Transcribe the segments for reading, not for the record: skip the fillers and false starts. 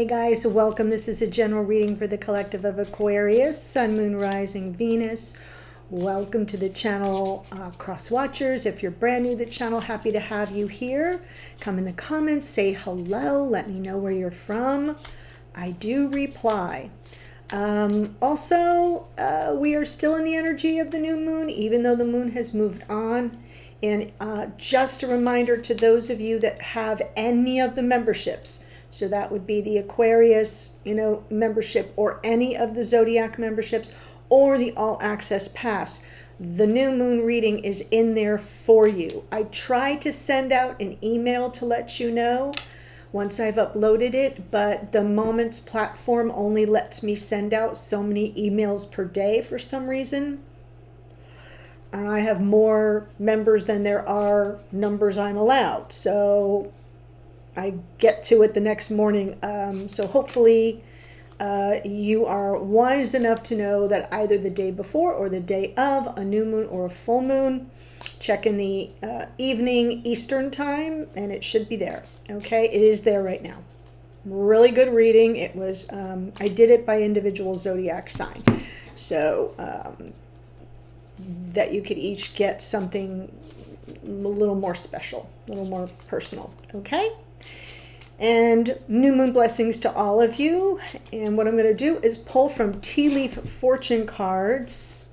Hey guys, welcome. This is a general reading for the collective of Aquarius, Sun, Moon, Rising, Venus. Welcome to the channel, Cross Watchers. If you're brand new to the channel, happy to have you here. Come in the comments, say hello, let me know where you're from. I do reply. Also, we are still in the energy of the new moon, even though the moon has moved on. And just a reminder to those of you that have any of the memberships, so that would be the Aquarius, membership, or any of the zodiac memberships, or the all access pass. The new moon reading is in there for you. I try to send out an email to let you know once I've uploaded it, but the Moments platform only lets me send out so many emails per day for some reason. And I have more members than there are numbers I'm allowed. So I get to it the next morning. So hopefully you are wise enough to know that either the day before or the day of a new moon or a full moon, check in the evening Eastern time and it should be there. Okay, it is there right now. Really good reading. It was, I did it by individual zodiac sign. So that you could each get something a little more special, a little more personal. Okay. And new moon blessings to all of you. And what I'm going to do is pull from tea leaf fortune cards.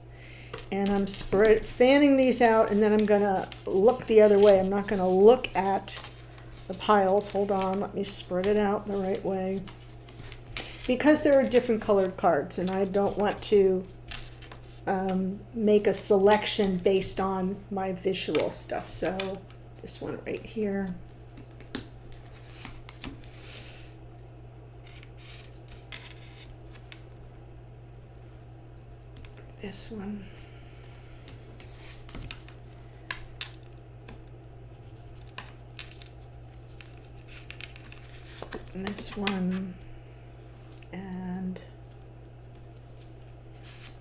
And I'm fanning these out, and then I'm going to look the other way. I'm not going to look at the piles. Hold on. Let me spread it out the right way. Because there are different colored cards, and I don't want to make a selection based on my visual stuff. So this one right here. This one. And this one. And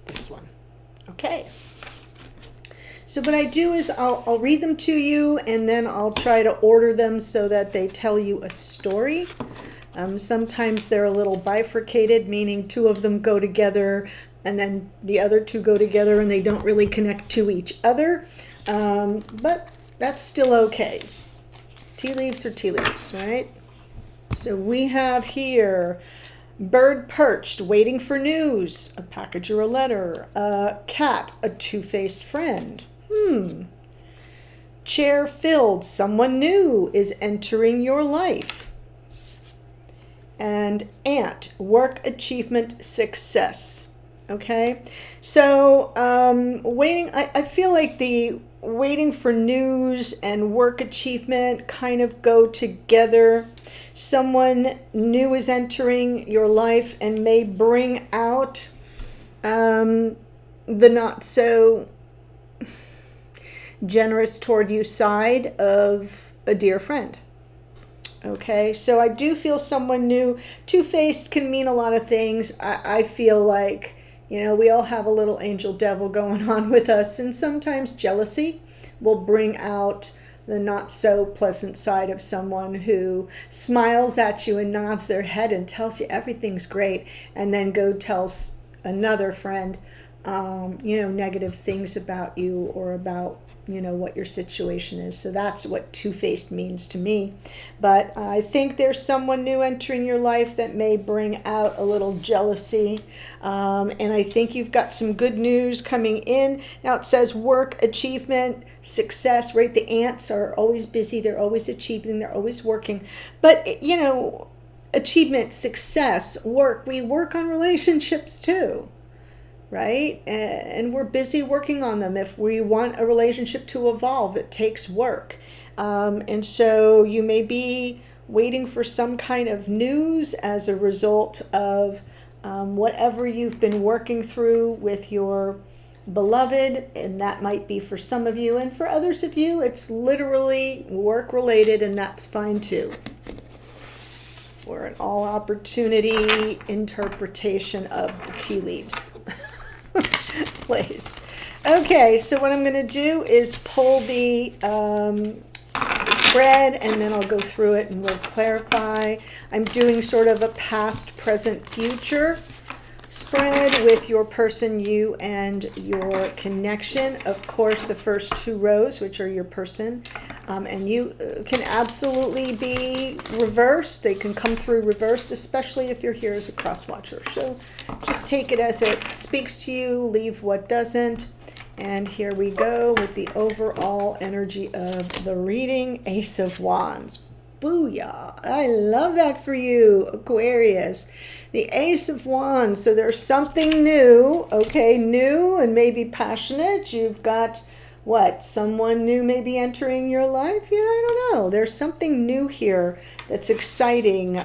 this one. Okay. So what I do is I'll read them to you, and then I'll try to order them so that they tell you a story. Sometimes they're a little bifurcated, meaning two of them go together and then the other two go together and they don't really connect to each other. But that's still okay. Tea leaves are tea leaves, right? So we have here bird perched, waiting for news, a package or a letter, a cat, a two-faced friend. Chair filled, someone new is entering your life. And ant, work, achievement, success. Okay, so waiting, I feel like the waiting for news and work achievement kind of go together. Someone new is entering your life and may bring out the not so generous toward you side of a dear friend. Okay, so I do feel someone new. Two-faced can mean a lot of things. I feel like, we all have a little angel devil going on with us, and sometimes jealousy will bring out the not so pleasant side of someone who smiles at you and nods their head and tells you everything's great, and then tells another friend, negative things about you or about, what your situation is. So that's what two-faced means to me. But I think there's someone new entering your life that may bring out a little jealousy. And I think you've got some good news coming in. Now it says work, achievement, success, right? The ants are always busy. They're always achieving. They're always working. But, achievement, success, work. We work on relationships too. Right? And we're busy working on them. If we want a relationship to evolve, it takes work. And so you may be waiting for some kind of news as a result of whatever you've been working through with your beloved. And that might be for some of you. And for others of you, it's literally work related, and that's fine too. We're an all opportunity interpretation of the tea leaves. Please. Okay, so what I'm going to do is pull the the spread, and then I'll go through it and we'll clarify. I'm doing sort of a past, present, future spread with your person, you, and your connection. Of course, the first 2 rows, which are your person, and you can absolutely be reversed. They can come through reversed, especially if you're here as a cross watcher. So just take it as it speaks to you, leave what doesn't. And here we go with the overall energy of the reading. Ace of Wands. Booyah. I love that for you, Aquarius. The Ace of Wands. So there's something new, okay, new and maybe passionate. You've got, what, someone new maybe entering your life? Yeah, I don't know. There's something new here that's exciting.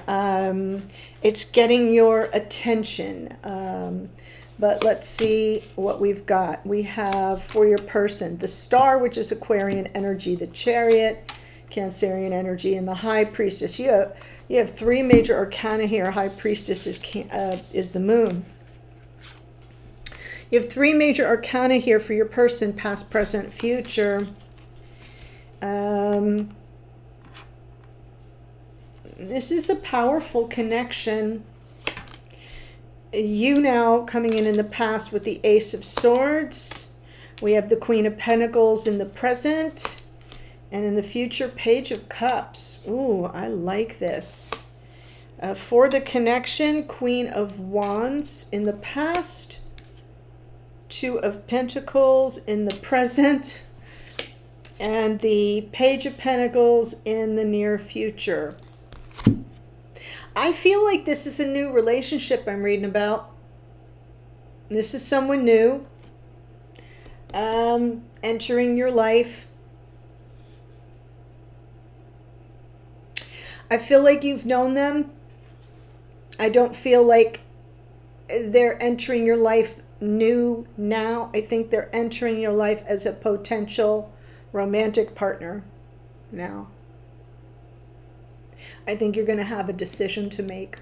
It's getting your attention. But let's see what we've got. We have for your person, the Star, which is Aquarian energy, the Chariot, Cancerian energy, and the High Priestess. You have 3 major arcana here. High Priestess is the Moon. You have 3 major arcana here for your person, past, present, future. This is a powerful connection. You now coming in the past with the Ace of Swords. We have the Queen of Pentacles in the present. And in the future, Page of Cups. Ooh, I like this. For the connection, Queen of Wands in the past. 2 of Pentacles in the present. And the Page of Pentacles in the near future. I feel like this is a new relationship I'm reading about. This is someone new entering your life. I feel like you've known them. I don't feel like they're entering your life new now. I think they're entering your life as a potential romantic partner now. I think you're going to have a decision to make.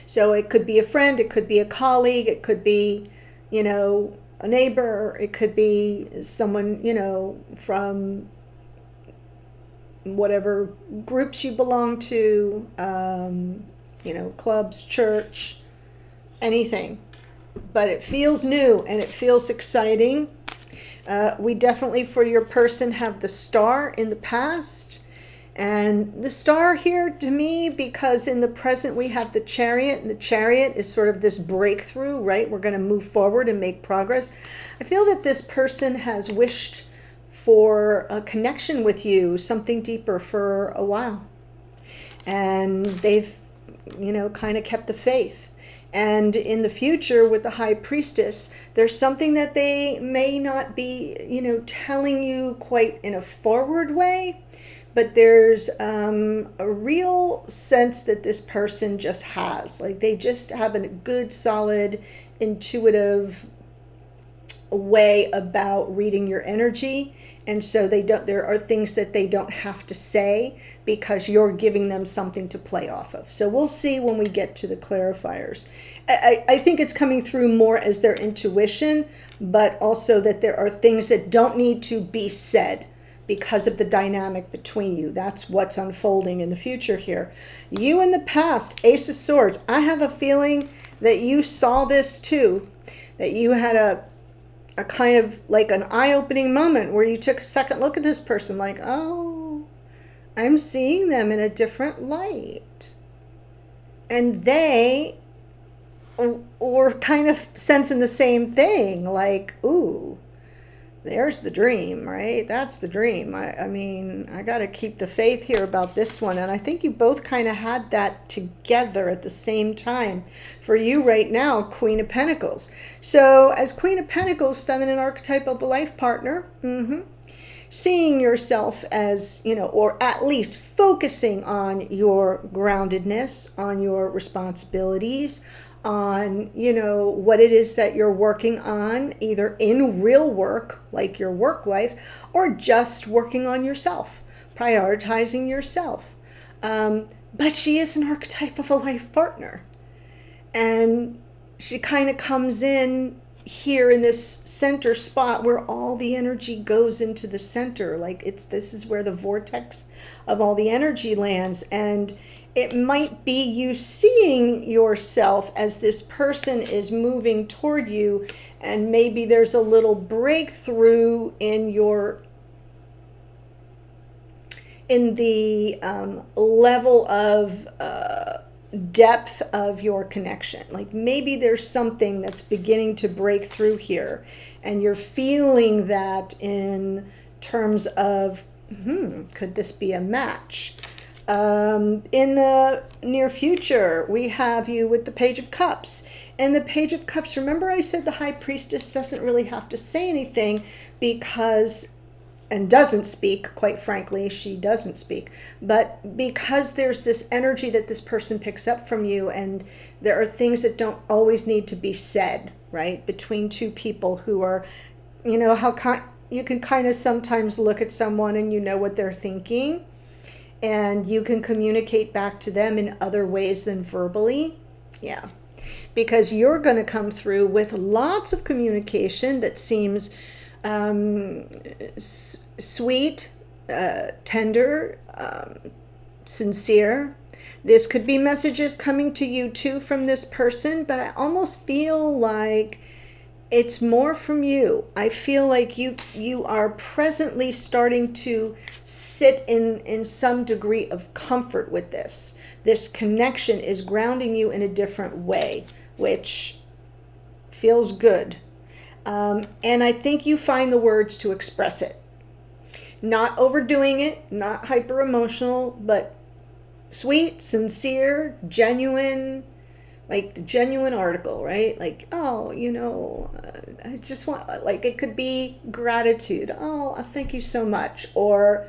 So it could be a friend, it could be a colleague, it could be, you know, a neighbor, it could be someone, you know, from whatever groups you belong to, you know, clubs, church, anything. But it feels new and it feels exciting. We definitely, for your person, have the Star in the past. And the Star here to me, because in the present we have the Chariot, and the Chariot is sort of this breakthrough, right? We're going to move forward and make progress. I feel that this person has wished for a connection with you, something deeper for a while. And they've, you know, kind of kept the faith. And in the future with the High Priestess, there's something that they may not be, you know, telling you quite in a forward way. But there's a real sense that this person just has. Like they just have a good, solid, intuitive way about reading your energy. And so there are things that they don't have to say because you're giving them something to play off of. So we'll see when we get to the clarifiers. I think it's coming through more as their intuition, but also that there are things that don't need to be said because of the dynamic between you. That's what's unfolding in the future here. You in the past, Ace of Swords. I have a feeling that you saw this too, that you had a kind of like an eye-opening moment where you took a second look at this person like, oh, I'm seeing them in a different light. And they were kind of sensing the same thing, like, ooh, there's the dream, right? That's the dream. I mean, I got to keep the faith here about this one. And I think you both kind of had that together at the same time. For you right now, Queen of Pentacles. So as Queen of Pentacles, feminine archetype of a life partner, seeing yourself as, you know, or at least focusing on your groundedness, on your responsibilities, on, you know, what it is that you're working on, either in real work, like your work life, or just working on yourself, prioritizing yourself. But she is an archetype of a life partner. And she kind of comes in here in this center spot where all the energy goes into the center. Like this is where the vortex of all the energy lands. And it might be you seeing yourself as this person is moving toward you, and maybe there's a little breakthrough in the level of depth of your connection. Like maybe there's something that's beginning to break through here, and you're feeling that in terms of, could this be a match? In the near future, we have you with the Page of Cups. And the Page of Cups, remember I said the High Priestess doesn't really have to say anything and doesn't speak, quite frankly, she doesn't speak. But because there's this energy that this person picks up from you, and there are things that don't always need to be said, right? Between two people who are, how you can kind of sometimes look at someone and you know what they're thinking, and you can communicate back to them in other ways than verbally. Yeah, because you're going to come through with lots of communication that seems sweet, tender, sincere. This could be messages coming to you too from this person, but I almost feel like it's more from you. I feel like you are presently starting to sit in some degree of comfort with this. This connection is grounding you in a different way, which feels good. And I think you find the words to express it. Not overdoing it, not hyper emotional, but sweet, sincere, genuine, like the genuine article, right? Like, oh, I just want, like, it could be gratitude. Oh, thank you so much. Or,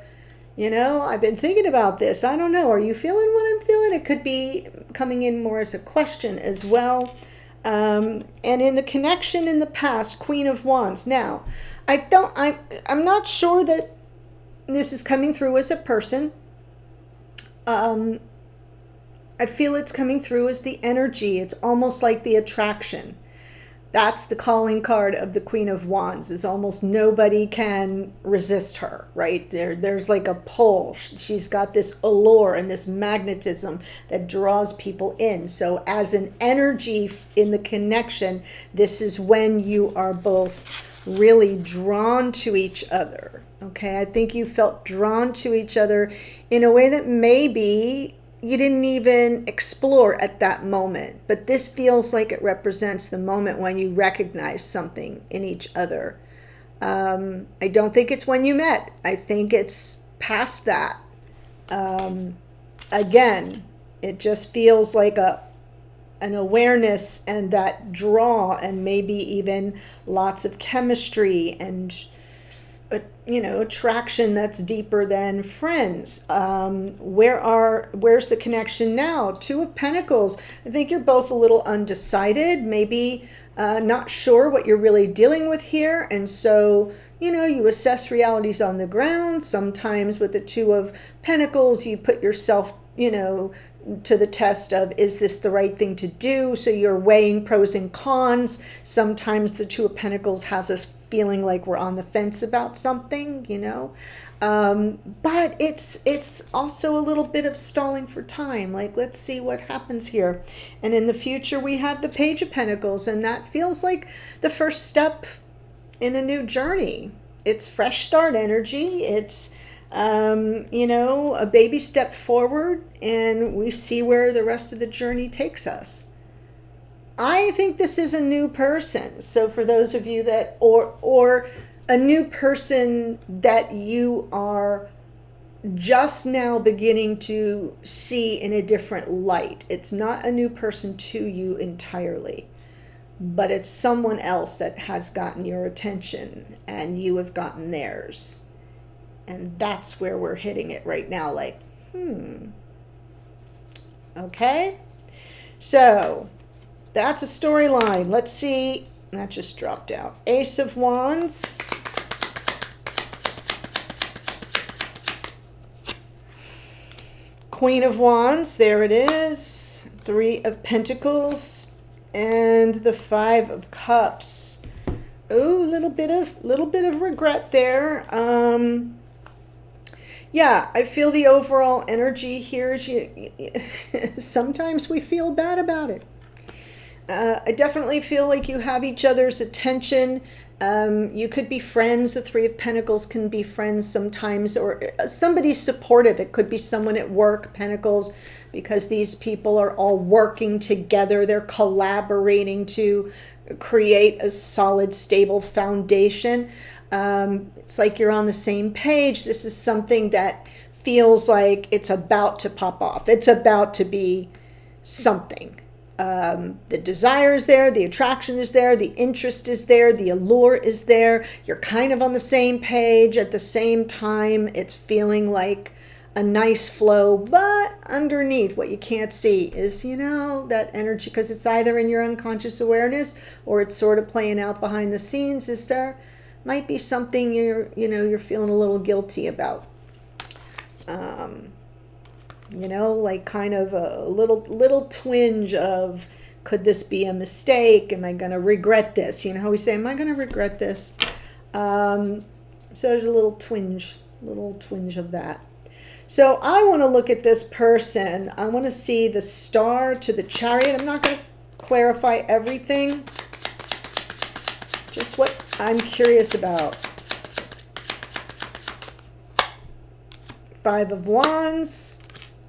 I've been thinking about this. I don't know. Are you feeling what I'm feeling? It could be coming in more as a question as well. And in the connection in the past, Queen of Wands. Now, I'm not sure that this is coming through as a person. I feel it's coming through as the energy. It's almost like the attraction. That's the calling card of the Queen of Wands, is almost nobody can resist her, right? There's like a pull. She's got this allure and this magnetism that draws people in. So as an energy in the connection, this is when you are both really drawn to each other. Okay, I think you felt drawn to each other in a way that maybe you didn't even explore at that moment. But this feels like it represents the moment when you recognize something in each other. I don't think it's when you met. I think it's past that. Again, it just feels like an awareness and that draw, and maybe even lots of chemistry and attraction that's deeper than friends. Where's the connection now? Two of Pentacles. I think you're both a little undecided, maybe not sure what you're really dealing with here. And so, you assess realities on the ground. Sometimes with the Two of Pentacles, you put yourself, to the test of, is this the right thing to do? So you're weighing pros and cons. Sometimes the Two of Pentacles has us feeling like we're on the fence about something, but it's also a little bit of stalling for time. Like, let's see what happens here. And in the future, we have the Page of Pentacles, and that feels like the first step in a new journey. It's fresh start energy. It's a baby step forward, and we see where the rest of the journey takes us. I think this is a new person. So for those of you that, or a new person that you are just now beginning to see in a different light. It's not a new person to you entirely, but it's someone else that has gotten your attention and you have gotten theirs. And that's where we're hitting it right now, like, okay? So that's a storyline. Let's see. That just dropped out. Ace of Wands. Queen of Wands. There it is. Three of Pentacles. And the Five of Cups. Oh, little bit of regret there. Yeah, I feel the overall energy here is sometimes we feel bad about it. I definitely feel like you have each other's attention. You could be friends. The Three of Pentacles can be friends sometimes, or somebody's supportive. It could be someone at work, Pentacles, because these people are all working together. They're collaborating to create a solid, stable foundation. It's like you're on the same page. This is something that feels like it's about to pop off. It's about to be something. The desire is there, the attraction is there, the interest is there, the allure is there. You're kind of on the same page. At the same time, it's feeling like a nice flow, but underneath what you can't see is, that energy, because it's either in your unconscious awareness or it's sort of playing out behind the scenes. Is there might be something you're feeling a little guilty about. Like kind of a little twinge of, could this be a mistake? Am I going to regret this? You know how we say, am I going to regret this? So there's a little twinge of that. So I want to look at this person. I want to see the Star to the Chariot. I'm not going to clarify everything. Just what I'm curious about. Five of Wands.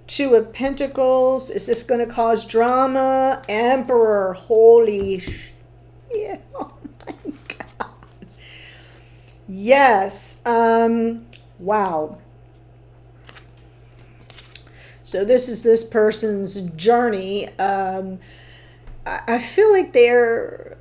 Two of Pentacles. Is this going to cause drama? Emperor. Holy yeah. Oh my God. Yes. Wow. So this is this person's journey. I feel like they're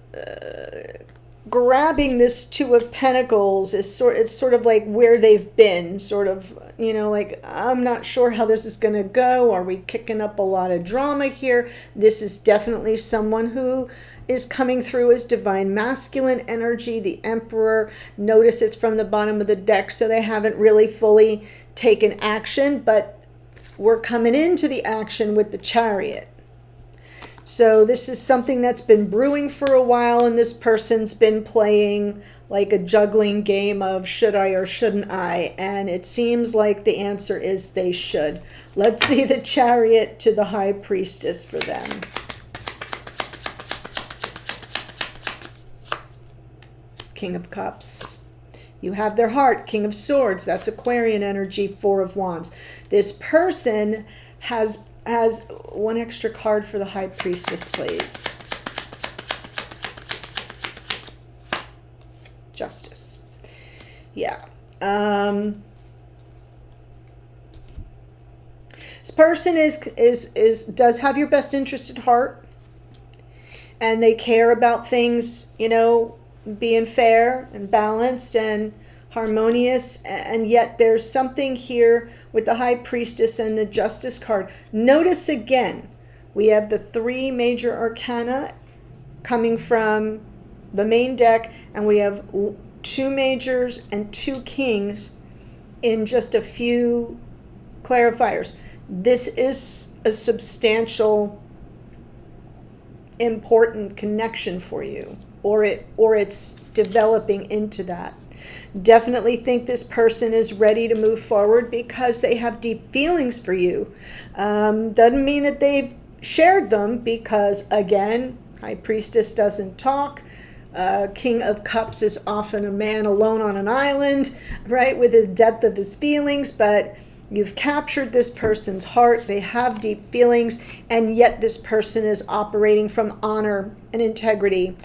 grabbing this Two of Pentacles. It's sort of like where they've been, sort of, like, I'm not sure how this is going to go. Are we kicking up a lot of drama here? This is definitely someone who is coming through as divine masculine energy, the Emperor. Notice it's from the bottom of the deck, so they haven't really fully taken action, but we're coming into the action with the Chariot. So this is something that's been brewing for a while, and this person's been playing like a juggling game of should I or shouldn't I? And it seems like the answer is they should. Let's see the Chariot to the High Priestess for them. King of Cups. You have their heart. King of Swords. That's Aquarian energy. Four of Wands. This person has one extra card for the High Priestess, please. Justice. Yeah. This person does have your best interest at heart, and they care about things, being fair and balanced and harmonious, and yet there's something here with the High Priestess and the Justice card. Notice again, we have the three major arcana coming from the main deck, and we have two majors and two kings in just a few clarifiers. This is a substantial, important connection for you, or it's developing into that. Definitely think this person is ready to move forward because they have deep feelings for you. Doesn't mean that they've shared them, because again, High Priestess doesn't talk. King of Cups is often a man alone on an island, right, with his depth of his feelings, but you've captured this person's heart. They have deep feelings, and yet this person is operating from honor and integrity.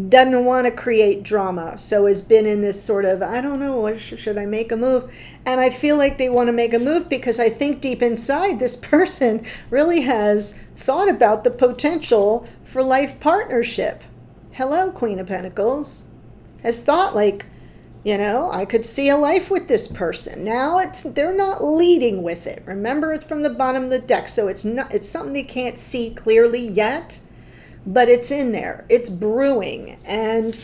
Doesn't want to create drama, so has been in this sort of, I don't know, should I make a move? And I feel like they want to make a move because I think deep inside this person really has thought about the potential for life partnership. Hello, Queen of Pentacles. Has thought like, I could see a life with this person. Now they're not leading with it. Remember, it's from the bottom of the deck, so it's something they can't see clearly yet, but it's in there. It's brewing, and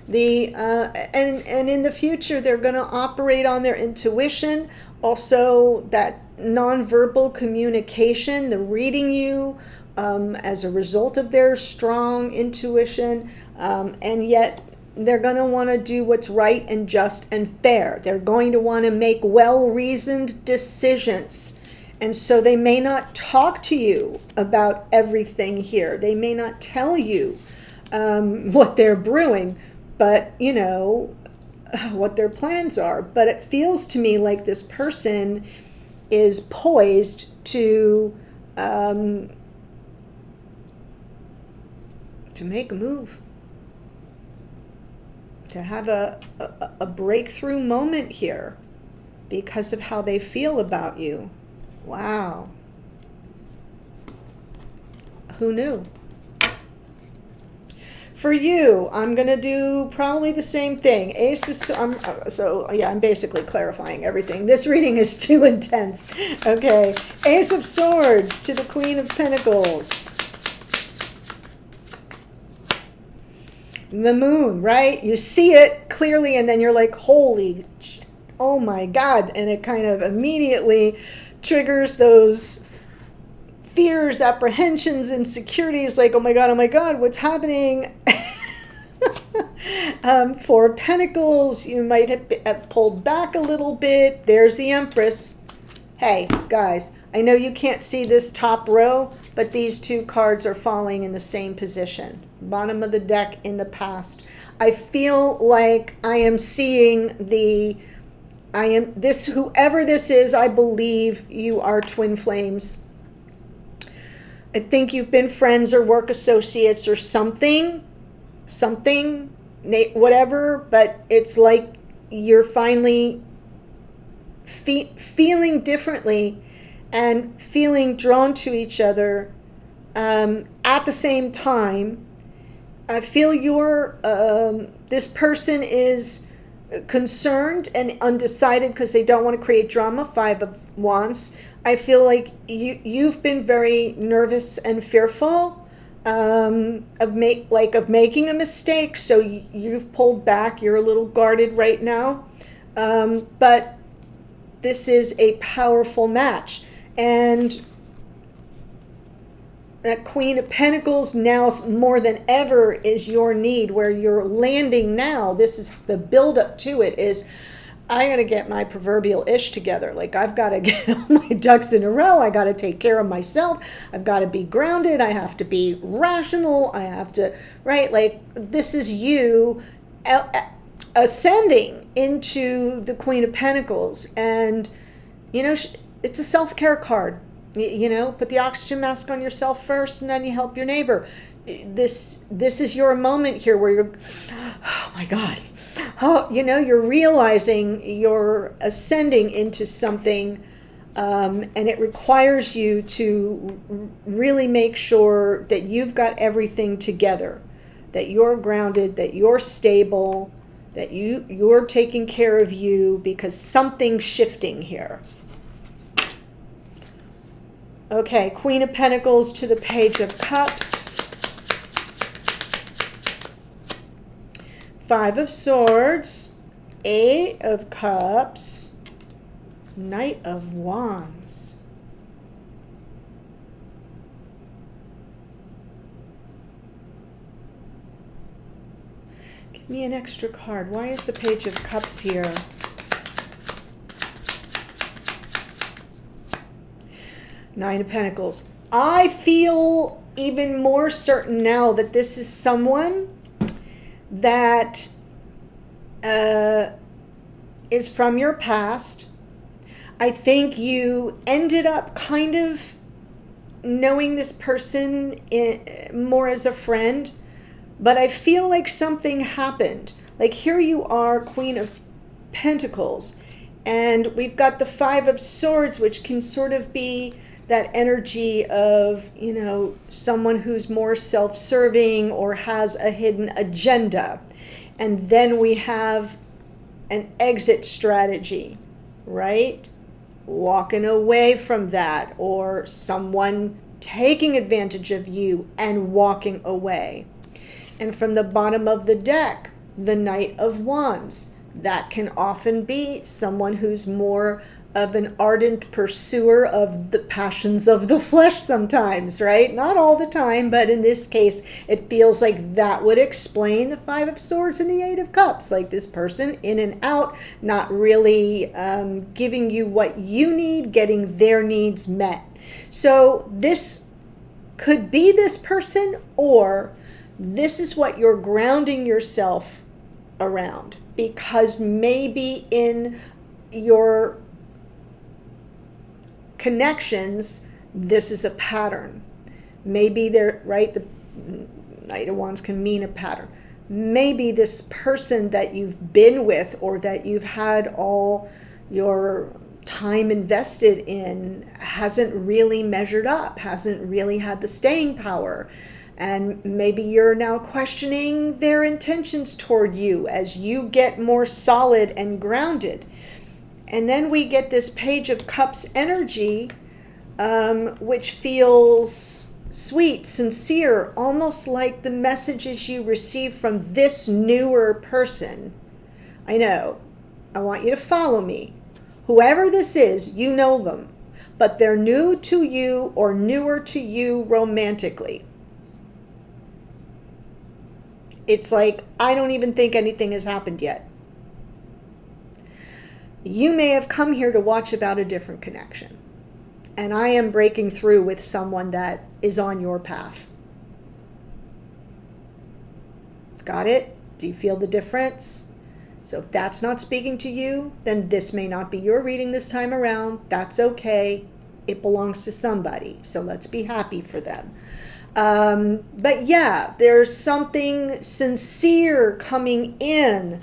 and in the future they're going to operate on their intuition, also that nonverbal communication, the reading you as a result of their strong intuition, and yet they're going to want to do what's right and just and fair. They're going to want to make well-reasoned decisions. And so they may not talk to you about everything here. They may not tell you what they're brewing, but, you know, what their plans are. But it feels to me like this person is poised to make a move, to have a breakthrough moment here because of how they feel about you. Wow. Who knew? For you, I'm going to do probably the same thing. I'm basically clarifying everything. This reading is too intense. Okay. Ace of Swords to the Queen of Pentacles. The Moon, right? You see it clearly and then you're like, holy, oh my God. And it kind of immediately triggers those fears, apprehensions, insecurities, like, oh my God, what's happening? Four of Pentacles, you might have pulled back a little bit. There's the Empress. Hey, guys, I know you can't see this top row, but these two cards are falling in the same position. Bottom of the deck in the past. I feel like I am seeing whoever this is, I believe you are twin flames. I think you've been friends or work associates or something, whatever, but it's like you're finally feeling differently and feeling drawn to each other at the same time. I feel this person is concerned and undecided because they don't want to create drama. Five of Wands. I feel like you've been very nervous and fearful of making a mistake, so you've pulled back. You're a little guarded right now, but this is a powerful match, and that Queen of Pentacles now more than ever is your need. Where you're landing now, this is the build-up to it, is I got to get my proverbial ish together. Like, I've got to get all my ducks in a row. I got to take care of myself. I've got to be grounded. I have to be rational. I have to, right? Like, this is you ascending into the Queen of Pentacles. And, you know, it's a self-care card. You know, put the oxygen mask on yourself first, and then you help your neighbor. This is your moment here where you're, oh my God. Oh, you know, you're realizing you're ascending into something, and it requires you to really make sure that you've got everything together, that you're grounded, that you're stable, that you're taking care of you, because something's shifting here. Okay, Queen of Pentacles to the Page of Cups. Five of Swords, Eight of Cups, Knight of Wands. Give me an extra card. Why is the Page of Cups here? Nine of Pentacles. I feel even more certain now that this is someone that is from your past. I think you ended up kind of knowing this person more as a friend, but I feel like something happened. Like, here you are, Queen of Pentacles, and we've got the Five of Swords, which can sort of be that energy of, you know, someone who's more self-serving or has a hidden agenda. And then we have an exit strategy, right? Walking away from that, or someone taking advantage of you and walking away. And from the bottom of the deck, the Knight of Wands. That can often be someone who's more of an ardent pursuer of the passions of the flesh sometimes, right? Not all the time, but in this case, it feels like that would explain the Five of Swords and the Eight of Cups. Like this person in and out, not really giving you what you need, getting their needs met. So this could be this person, or this is what you're grounding yourself around, because maybe in your connections, this is a pattern. Maybe they're right. The Knight of Wands can mean a pattern. Maybe this person that you've been with, or that you've had all your time invested in, hasn't really measured up, hasn't really had the staying power. And maybe you're now questioning their intentions toward you as you get more solid and grounded. And then we get this Page of Cups energy, which feels sweet, sincere, almost like the messages you receive from this newer person. I know, I want you to follow me. Whoever this is, you know them, but they're new to you or newer to you romantically. It's like, I don't even think anything has happened yet. You may have come here to watch about a different connection. And I am breaking through with someone that is on your path. Got it? Do you feel the difference? So if that's not speaking to you, then this may not be your reading this time around. That's okay. It belongs to somebody. So let's be happy for them. But yeah, there's something sincere coming in,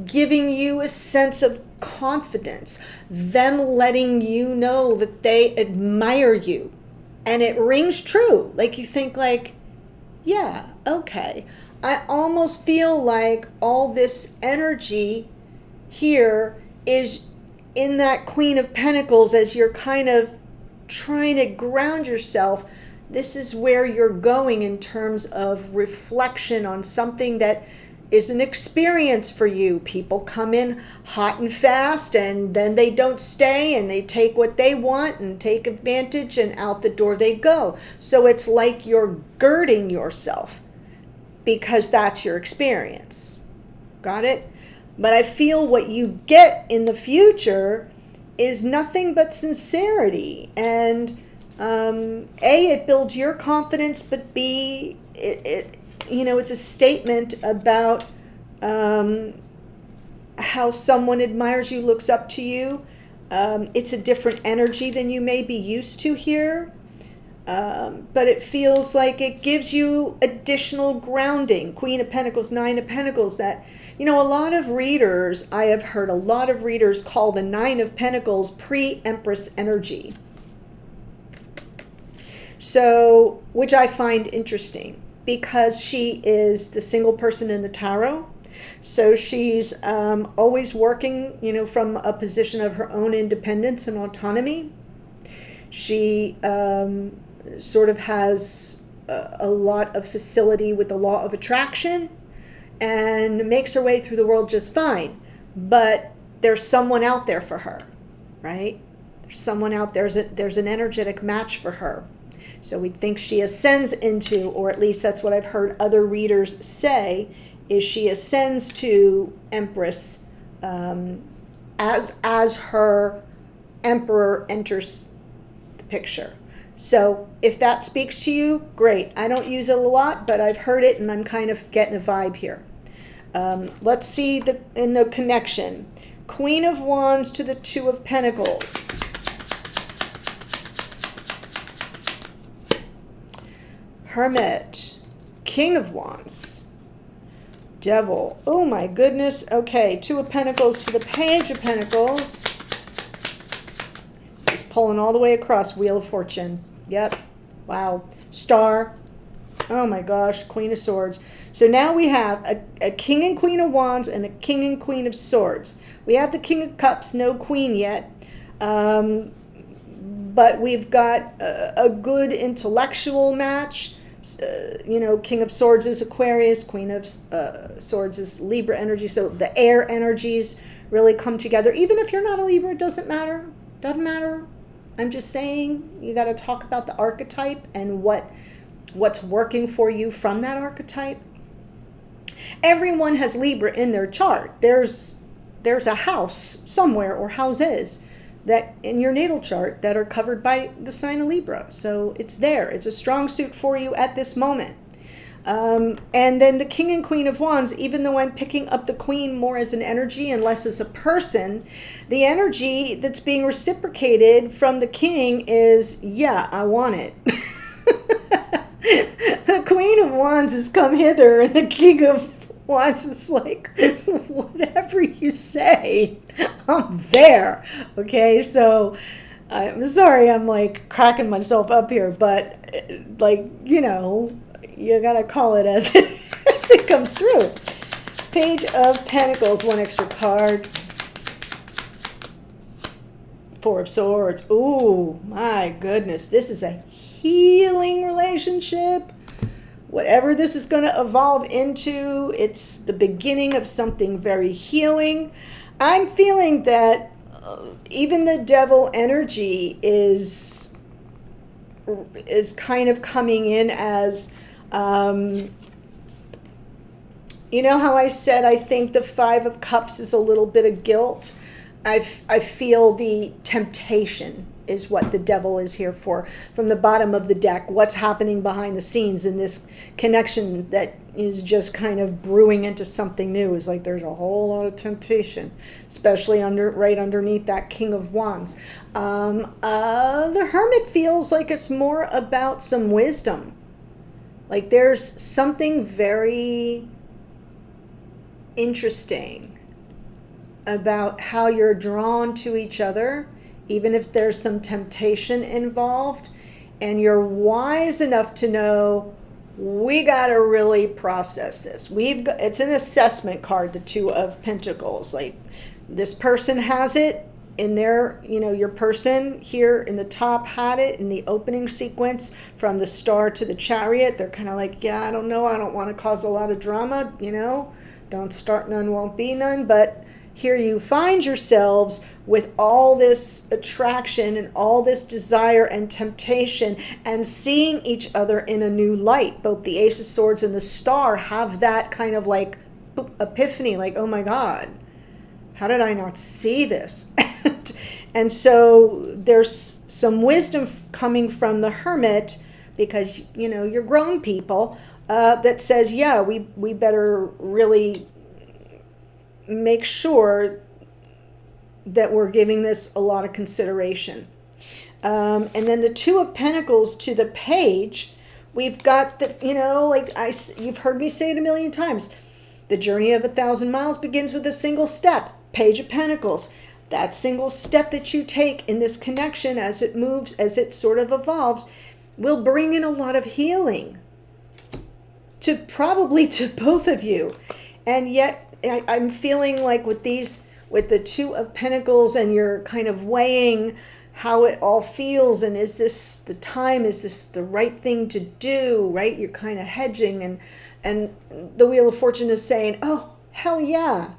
giving you a sense of confidence, them letting you know that they admire you. And it rings true. Like you think like, yeah, okay. I almost feel like all this energy here is in that Queen of Pentacles as you're kind of trying to ground yourself. This is where you're going in terms of reflection on something that is an experience for you. People come in hot and fast, and then they don't stay, and they take what they want and take advantage, and out the door they go. So it's like you're girding yourself because that's your experience. Got it? But I feel what you get in the future is nothing but sincerity. And A, it builds your confidence, but B, it's a statement about how someone admires you, looks up to you. It's a different energy than you may be used to here. But it feels like it gives you additional grounding. Queen of Pentacles, Nine of Pentacles, that, a lot of readers, I have heard a lot of readers call the Nine of Pentacles pre-Empress energy. So, which I find interesting, because she is the single person in the tarot. So she's always working, from a position of her own independence and autonomy. She sort of has a lot of facility with the law of attraction and makes her way through the world just fine. But there's someone out there for her, right? There's someone out there. There's an energetic match for her. So we think she ascends into, or at least that's what I've heard other readers say, is she ascends to Empress as her Emperor enters the picture. So if that speaks to you, great. I don't use it a lot, but I've heard it and I'm kind of getting a vibe here. Let's see in the connection. Queen of Wands to the Two of Pentacles. Hermit. King of Wands. Devil. Oh my goodness. Okay, Two of Pentacles to the Page of Pentacles. Just pulling all the way across. Wheel of Fortune. Yep. Wow. Star. Oh my gosh. Queen of Swords. So now we have a King and Queen of Wands and a King and Queen of Swords. We have the King of Cups, no Queen yet. But we've got a good intellectual match. King of Swords is Aquarius, Queen of Swords is Libra energy. So the air energies really come together. Even if you're not a Libra, it doesn't matter. Doesn't matter. I'm just saying you got to talk about the archetype and what's working for you from that archetype. Everyone has Libra in their chart. There's a house somewhere, or houses, that in your natal chart that are covered by the sign of Libra. So it's there. It's a strong suit for you at this moment. And then the King and Queen of Wands, even though I'm picking up the Queen more as an energy and less as a person, the energy that's being reciprocated from the King is, yeah, I want it. The Queen of Wands has come hither, and the King of Wands is like, whatever you say, I'm there. Okay, so I'm sorry I'm like cracking myself up here, but like, you know, you gotta call it as it comes through. Page of Pentacles, one extra card. Four of Swords. Ooh, my goodness, this is a healing relationship. Whatever this is going to evolve into, it's the beginning of something very healing. I'm feeling that even the devil energy is kind of coming in as, you know how I said I think the Five of Cups is a little bit of guilt? I feel the temptation is what the devil is here for. From the bottom of the deck, what's happening behind the scenes in this connection that is just kind of brewing into something new is like there's a whole lot of temptation, especially right underneath that King of Wands. The Hermit feels like it's more about some wisdom. Like there's something very interesting about how you're drawn to each other, even if there's some temptation involved, and you're wise enough to know we got to really process this. It's an assessment card, the Two of Pentacles. Like this person has it in their, you know, your person here in the top had it in the opening sequence from the Star to the Chariot. They're kind of like, yeah, I don't know. I don't want to cause a lot of drama, you know, don't start none, won't be none. But here you find yourselves with all this attraction and all this desire and temptation and seeing each other in a new light. Both the Ace of Swords and the Star have that kind of like epiphany, like, oh my God, how did I not see this? And so there's some wisdom coming from the Hermit because, you know, you're grown people that says, yeah, we better really make sure that we're giving this a lot of consideration. And then the Two of Pentacles to the Page, we've got the, you know, like you've heard me say it a million times, the journey of 1,000 miles begins with a single step. Page of Pentacles, that single step that you take in this connection as it moves, as it sort of evolves, will bring in a lot of healing to probably to both of you. And yet I'm feeling like with the Two of Pentacles, and you're kind of weighing how it all feels, and is this the time, is this the right thing to do, right? You're kind of hedging, and the Wheel of Fortune is saying, oh, hell yeah,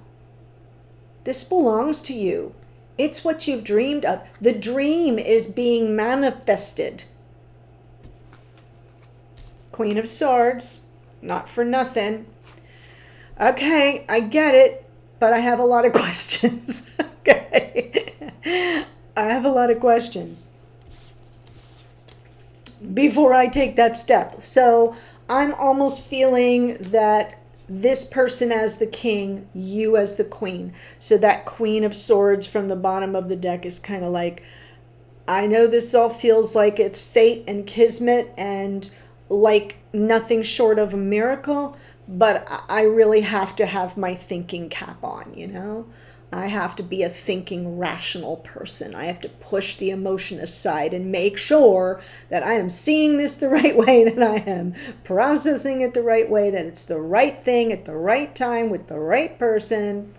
this belongs to you. It's what you've dreamed of. The dream is being manifested. Queen of Swords, not for nothing. Okay, I get it, but I have a lot of questions. Okay. I have a lot of questions before I take that step. So I'm almost feeling that this person as the king, you as the queen. So that Queen of Swords from the bottom of the deck is kind of like, I know this all feels like it's fate and kismet and like nothing short of a miracle, but I really have to have my thinking cap on, you know? I have to be a thinking, rational person. I have to push the emotion aside and make sure that I am seeing this the right way, that I am processing it the right way, that it's the right thing at the right time with the right person.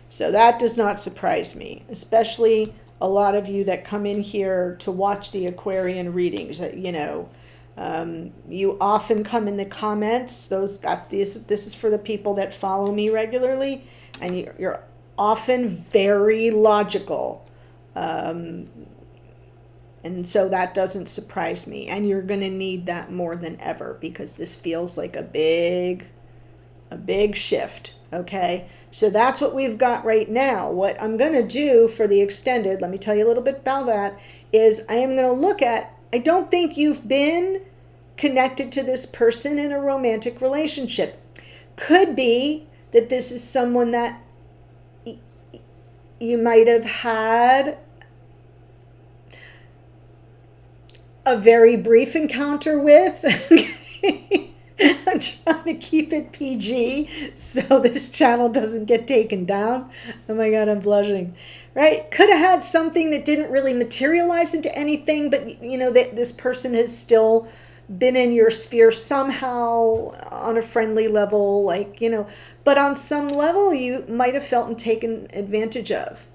So that does not surprise me, especially a lot of you that come in here to watch the Aquarian readings. You know, You often come in the comments. This is for the people that follow me regularly, and you're often very logical, and so that doesn't surprise me. And you're going to need that more than ever, because this feels like a big shift. Okay, so that's what we've got right now. What I'm going to do for the extended, let me tell you a little bit about that, is I am going to look at, I don't think you've been connected to this person in a romantic relationship. Could be that this is someone that you might have had a very brief encounter with. I'm trying to keep it PG so this channel doesn't get taken down. Oh my God, I'm blushing. Right? Could have had something that didn't really materialize into anything, but you know that this person has still been in your sphere somehow on a friendly level, like, you know, but on some level you might have felt and taken advantage of.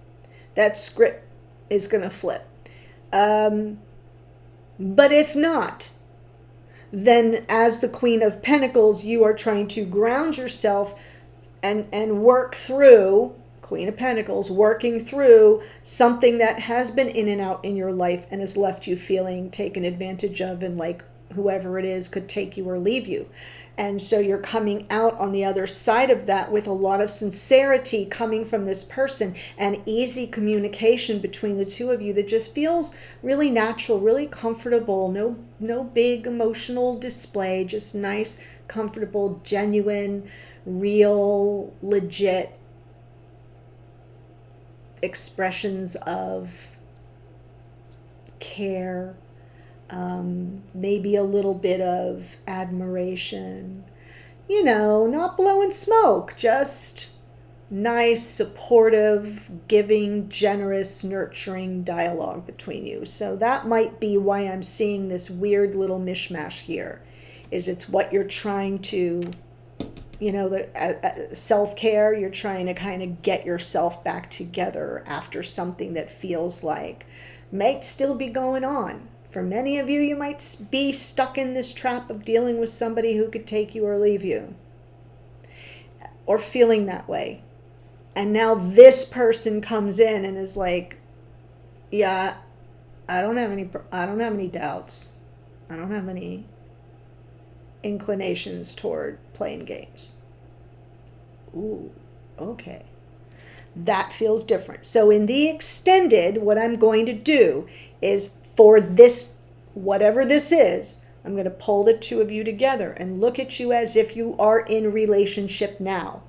That script is going to flip. But if not, then as the Queen of Pentacles, you are trying to ground yourself and work through, Queen of Pentacles, working through something that has been in and out in your life and has left you feeling taken advantage of, and like whoever it is could take you or leave you. And so you're coming out on the other side of that with a lot of sincerity coming from this person, and easy communication between the two of you that just feels really natural, really comfortable. No big emotional display, just nice, comfortable, genuine, real, legit expressions of care. Maybe a little bit of admiration, you know, not blowing smoke, just nice, supportive, giving, generous, nurturing dialogue between you. So that might be why I'm seeing this weird little mishmash here, is it's what you're trying to, you know, the self-care, you're trying to kind of get yourself back together after something that feels like might still be going on. For many of you, you might be stuck in this trap of dealing with somebody who could take you or leave you, or feeling that way. And now this person comes in and is like, yeah, I don't have any doubts. I don't have any inclinations toward playing games. Ooh, okay. That feels different. So in the extended, what I'm going to do is, for this, whatever this is, I'm going to pull the two of you together and look at you as if you are in relationship now.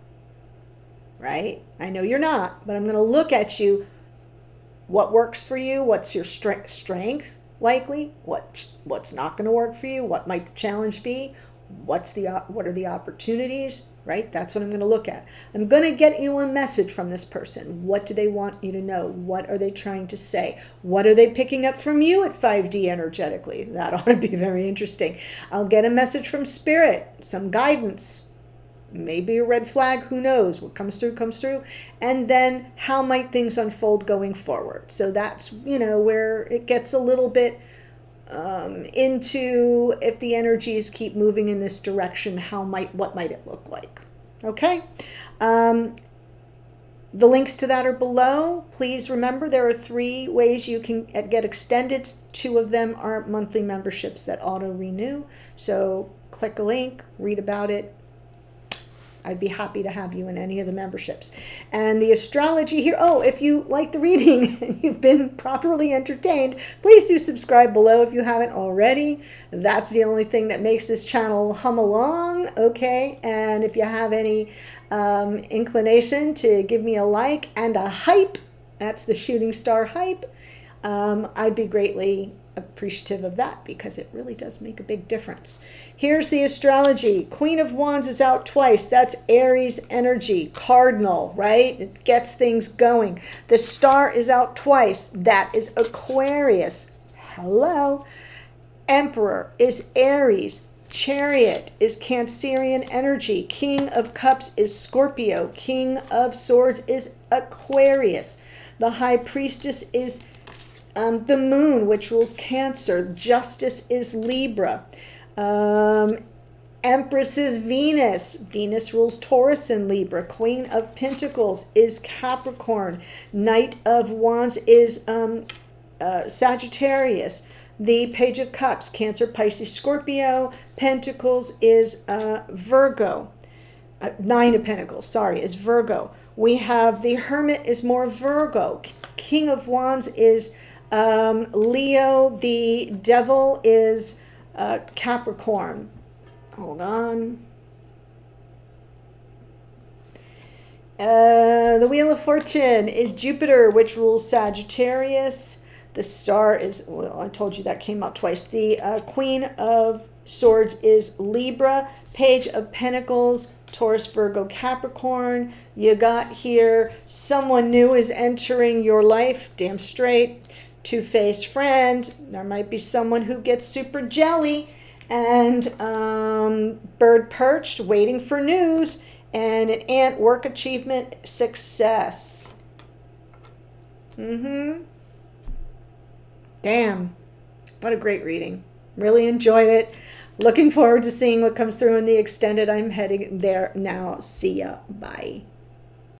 Right? I know you're not, but I'm going to look at you. What works for you? What's your strength likely? What's not going to work for you? What might the challenge be? What are the opportunities? Right? That's what I'm going to look at. I'm going to get you a message from this person. What do they want you to know? What are they trying to say? What are they picking up from you at 5D energetically? That ought to be very interesting. I'll get a message from Spirit, some guidance, maybe a red flag, who knows? What comes through, comes through. And then how might things unfold going forward? So that's, you know, where it gets a little bit into, if the energies keep moving in this direction, what might it look like? Okay. The links to that are below. Please remember, there are 3 ways you can get extended. 2 of them are monthly memberships that auto renew. So click a link, read about it. I'd be happy to have you in any of the memberships. And the astrology here, if you like the reading and you've been properly entertained, please do subscribe below if you haven't already. That's the only thing that makes this channel hum along, okay? And if you have any inclination to give me a like and a hype, that's the shooting star hype, I'd be greatly appreciative of that, because it really does make a big difference. Here's the astrology. Queen of Wands is out twice. That's Aries energy, cardinal, right? It gets things going. The star is out twice. That is Aquarius. Hello. Emperor is Aries. Chariot is Cancerian energy. King of Cups is Scorpio. King of Swords is Aquarius. The High Priestess is The moon, which rules Cancer. Justice is Libra. Empress is Venus. Venus rules Taurus and Libra. Queen of Pentacles is Capricorn. Knight of Wands is Sagittarius. The Page of Cups, Cancer, Pisces, Scorpio. Pentacles is Virgo. Nine of Pentacles, sorry, is Virgo. We have the Hermit is more Virgo. King of Wands is Leo. The Devil is Capricorn. Hold on. The Wheel of Fortune is Jupiter, which rules Sagittarius. The Star is, well, I told you that came out twice. The Queen of Swords is Libra. Page of Pentacles, Taurus, Virgo, Capricorn. You got here, someone new is entering your life. Damn straight. Two-faced friend. There might be someone who gets super jelly. And bird perched, waiting for news. And an ant, work achievement, success. Damn. What a great reading. Really enjoyed it. Looking forward to seeing what comes through in the extended. I'm heading there now. See ya. Bye.